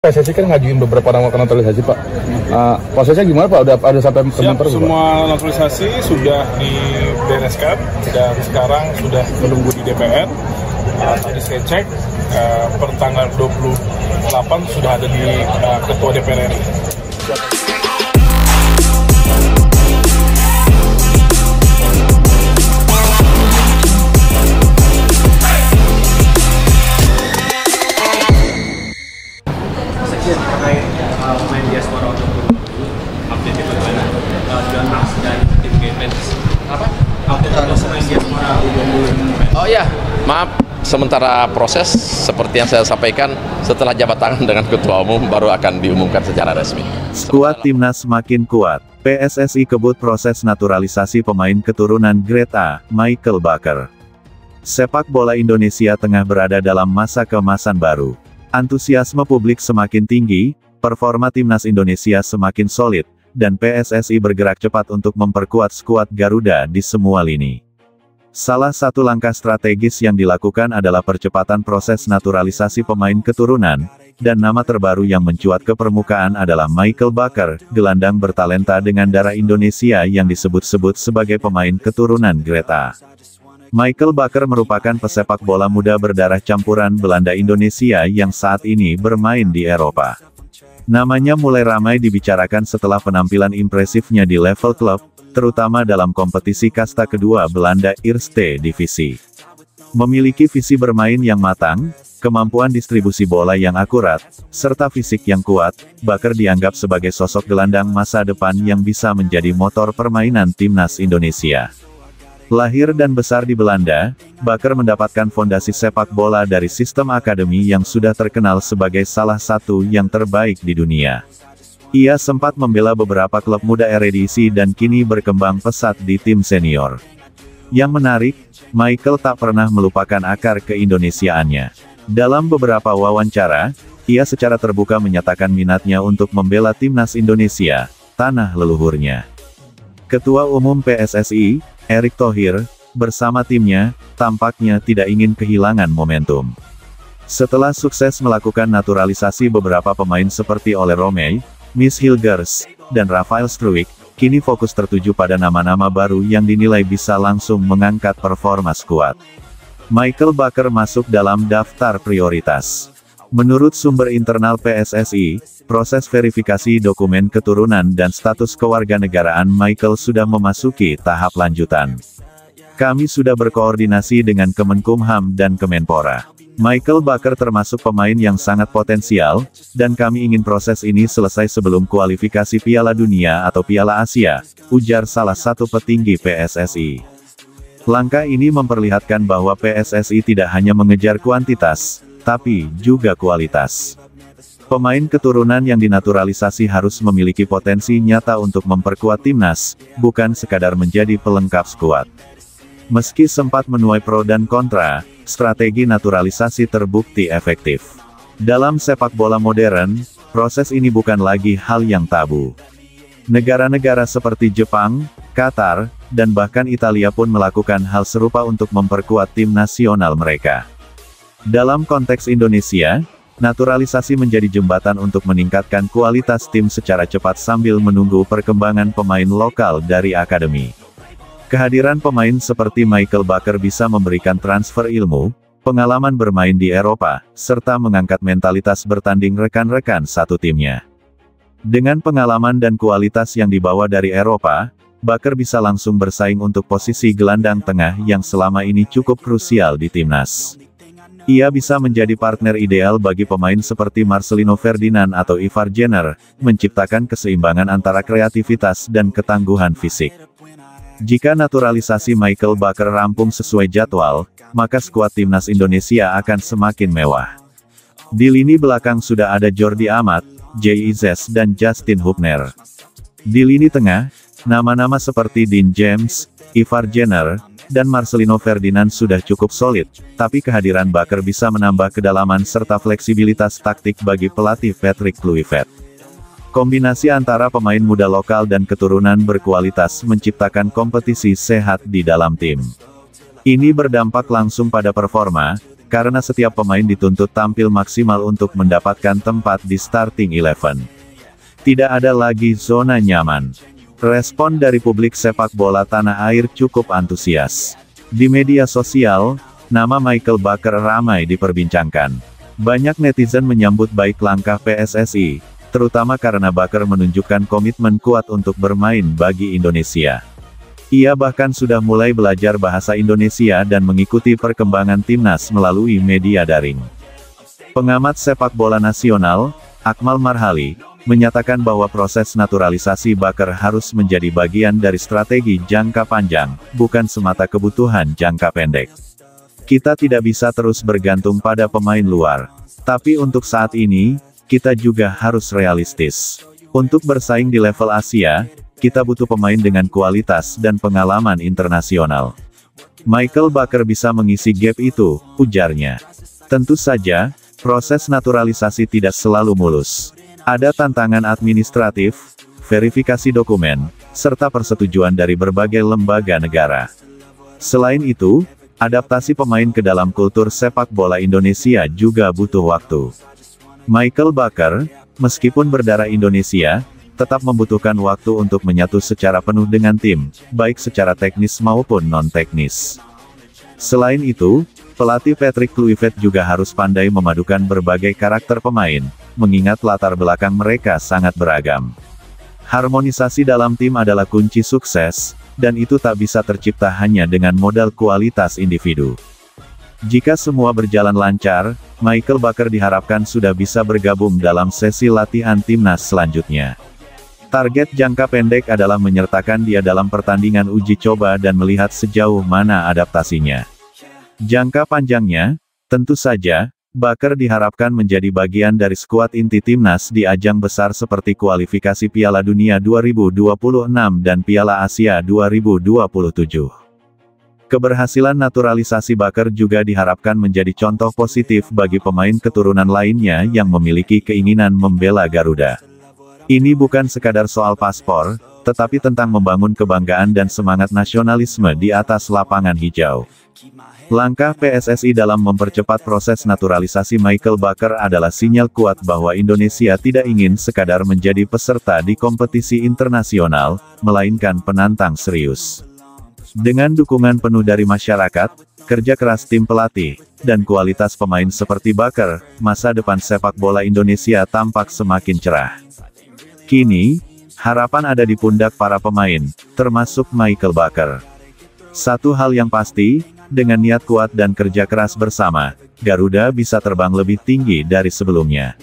PSSI kan ngajuin beberapa nama naturalisasi, Pak. Prosesnya gimana, Pak? Udah ada sampai Siap, semua naturalisasi sudah dibereskan dan sekarang sudah menunggu di DPR. Tadi saya cek, per tanggal 28 sudah ada di Ketua DPR RI. Terkait pemain diaspora untuk update itu gimana? Sudah Mas dan tim Gameplay apa? Update untuk pemain diaspora. Oh ya, maaf. Sementara proses seperti yang saya sampaikan, setelah jabat tangan dengan Ketua Umum baru akan diumumkan secara resmi. Skuad Timnas semakin kuat. PSSI kebut proses naturalisasi pemain keturunan Grade A, Michael Baker. Sepak bola Indonesia tengah berada dalam masa keemasan baru. Antusiasme publik semakin tinggi, performa Timnas Indonesia semakin solid, dan PSSI bergerak cepat untuk memperkuat skuad Garuda di semua lini. Salah satu langkah strategis yang dilakukan adalah percepatan proses naturalisasi pemain keturunan, dan nama terbaru yang mencuat ke permukaan adalah Michael Baker, gelandang bertalenta dengan darah Indonesia yang disebut-sebut sebagai pemain keturunan Grade A. Michael Baker merupakan pesepak bola muda berdarah campuran Belanda Indonesia yang saat ini bermain di Eropa. Namanya mulai ramai dibicarakan setelah penampilan impresifnya di level klub, terutama dalam kompetisi kasta kedua Belanda Eerste Divisie. Memiliki visi bermain yang matang, kemampuan distribusi bola yang akurat, serta fisik yang kuat, Baker dianggap sebagai sosok gelandang masa depan yang bisa menjadi motor permainan Timnas Indonesia. Lahir dan besar di Belanda, Baker mendapatkan fondasi sepak bola dari sistem akademi yang sudah terkenal sebagai salah satu yang terbaik di dunia. Ia sempat membela beberapa klub muda Eredivisie dan kini berkembang pesat di tim senior. Yang menarik, Michael tak pernah melupakan akar keindonesiaannya. Dalam beberapa wawancara, ia secara terbuka menyatakan minatnya untuk membela Timnas Indonesia, tanah leluhurnya. Ketua Umum PSSI, Erick Thohir, bersama timnya, tampaknya tidak ingin kehilangan momentum. Setelah sukses melakukan naturalisasi beberapa pemain seperti Ole Romey, Miss Hilgers, dan Rafael Struijk, kini fokus tertuju pada nama-nama baru yang dinilai bisa langsung mengangkat performa skuad. Michael Baker masuk dalam daftar prioritas. Menurut sumber internal PSSI, proses verifikasi dokumen keturunan dan status kewarganegaraan Michael sudah memasuki tahap lanjutan. Kami sudah berkoordinasi dengan Kemenkumham dan Kemenpora. Michael Baker termasuk pemain yang sangat potensial, dan kami ingin proses ini selesai sebelum kualifikasi Piala Dunia atau Piala Asia, ujar salah satu petinggi PSSI. Langkah ini memperlihatkan bahwa PSSI tidak hanya mengejar kuantitas, tapi juga kualitas. Pemain keturunan yang dinaturalisasi harus memiliki potensi nyata untuk memperkuat timnas, bukan sekadar menjadi pelengkap skuad. Meski sempat menuai pro dan kontra, strategi naturalisasi terbukti efektif. Dalam sepak bola modern, proses ini bukan lagi hal yang tabu. Negara-negara seperti Jepang, Qatar, dan bahkan Italia pun melakukan hal serupa untuk memperkuat tim nasional mereka. Dalam konteks Indonesia, naturalisasi menjadi jembatan untuk meningkatkan kualitas tim secara cepat sambil menunggu perkembangan pemain lokal dari akademi. Kehadiran pemain seperti Michael Baker bisa memberikan transfer ilmu, pengalaman bermain di Eropa, serta mengangkat mentalitas bertanding rekan-rekan satu timnya. Dengan pengalaman dan kualitas yang dibawa dari Eropa, Baker bisa langsung bersaing untuk posisi gelandang tengah yang selama ini cukup krusial di timnas. Ia bisa menjadi partner ideal bagi pemain seperti Marcelino Ferdinand atau Ivar Jenner, menciptakan keseimbangan antara kreativitas dan ketangguhan fisik. Jika naturalisasi Michael Baker rampung sesuai jadwal, maka skuad Timnas Indonesia akan semakin mewah. Di lini belakang sudah ada Jordi Amat, Jay Izes dan Justin Hubner. Di lini tengah, nama-nama seperti Dean James, Ivar Jenner, dan Marcelino Ferdinand sudah cukup solid, tapi kehadiran Baker bisa menambah kedalaman serta fleksibilitas taktik bagi pelatih Patrick Kluivert. Kombinasi antara pemain muda lokal dan keturunan berkualitas menciptakan kompetisi sehat di dalam tim. Ini berdampak langsung pada performa, karena setiap pemain dituntut tampil maksimal untuk mendapatkan tempat di starting 11. Tidak ada lagi zona nyaman. Respon dari publik sepak bola tanah air cukup antusias. Di media sosial, nama Michael Baker ramai diperbincangkan. Banyak netizen menyambut baik langkah PSSI, terutama karena Baker menunjukkan komitmen kuat untuk bermain bagi Indonesia. Ia bahkan sudah mulai belajar bahasa Indonesia dan mengikuti perkembangan timnas melalui media daring. Pengamat sepak bola nasional, Akmal Marhali, menyatakan bahwa proses naturalisasi Baker harus menjadi bagian dari strategi jangka panjang, bukan semata kebutuhan jangka pendek. Kita tidak bisa terus bergantung pada pemain luar. Tapi untuk saat ini, kita juga harus realistis. Untuk bersaing di level Asia, kita butuh pemain dengan kualitas dan pengalaman internasional. Michael Baker bisa mengisi gap itu, ujarnya. Tentu saja, proses naturalisasi tidak selalu mulus. Ada tantangan administratif, verifikasi dokumen, serta persetujuan dari berbagai lembaga negara. Selain itu, adaptasi pemain ke dalam kultur sepak bola Indonesia juga butuh waktu. Michael Baker, meskipun berdarah Indonesia, tetap membutuhkan waktu untuk menyatu secara penuh dengan tim, baik secara teknis maupun non-teknis. Selain itu, pelatih Patrick Kluivert juga harus pandai memadukan berbagai karakter pemain, mengingat latar belakang mereka sangat beragam. Harmonisasi dalam tim adalah kunci sukses, dan itu tak bisa tercipta hanya dengan modal kualitas individu. Jika semua berjalan lancar, Michael Baker diharapkan sudah bisa bergabung dalam sesi latihan timnas selanjutnya. Target jangka pendek adalah menyertakan dia dalam pertandingan uji coba dan melihat sejauh mana adaptasinya. Jangka panjangnya, tentu saja, Baker diharapkan menjadi bagian dari skuad inti timnas di ajang besar seperti kualifikasi Piala Dunia 2026 dan Piala Asia 2027. Keberhasilan naturalisasi Baker juga diharapkan menjadi contoh positif bagi pemain keturunan lainnya yang memiliki keinginan membela Garuda. Ini bukan sekadar soal paspor, tetapi tentang membangun kebanggaan dan semangat nasionalisme di atas lapangan hijau. Langkah PSSI dalam mempercepat proses naturalisasi Michael Baker adalah sinyal kuat bahwa Indonesia tidak ingin sekadar menjadi peserta di kompetisi internasional, melainkan penantang serius. Dengan dukungan penuh dari masyarakat, kerja keras tim pelatih, dan kualitas pemain seperti Baker, masa depan sepak bola Indonesia tampak semakin cerah. Kini, harapan ada di pundak para pemain, termasuk Michael Baker. Satu hal yang pasti, dengan niat kuat dan kerja keras bersama, Garuda bisa terbang lebih tinggi dari sebelumnya.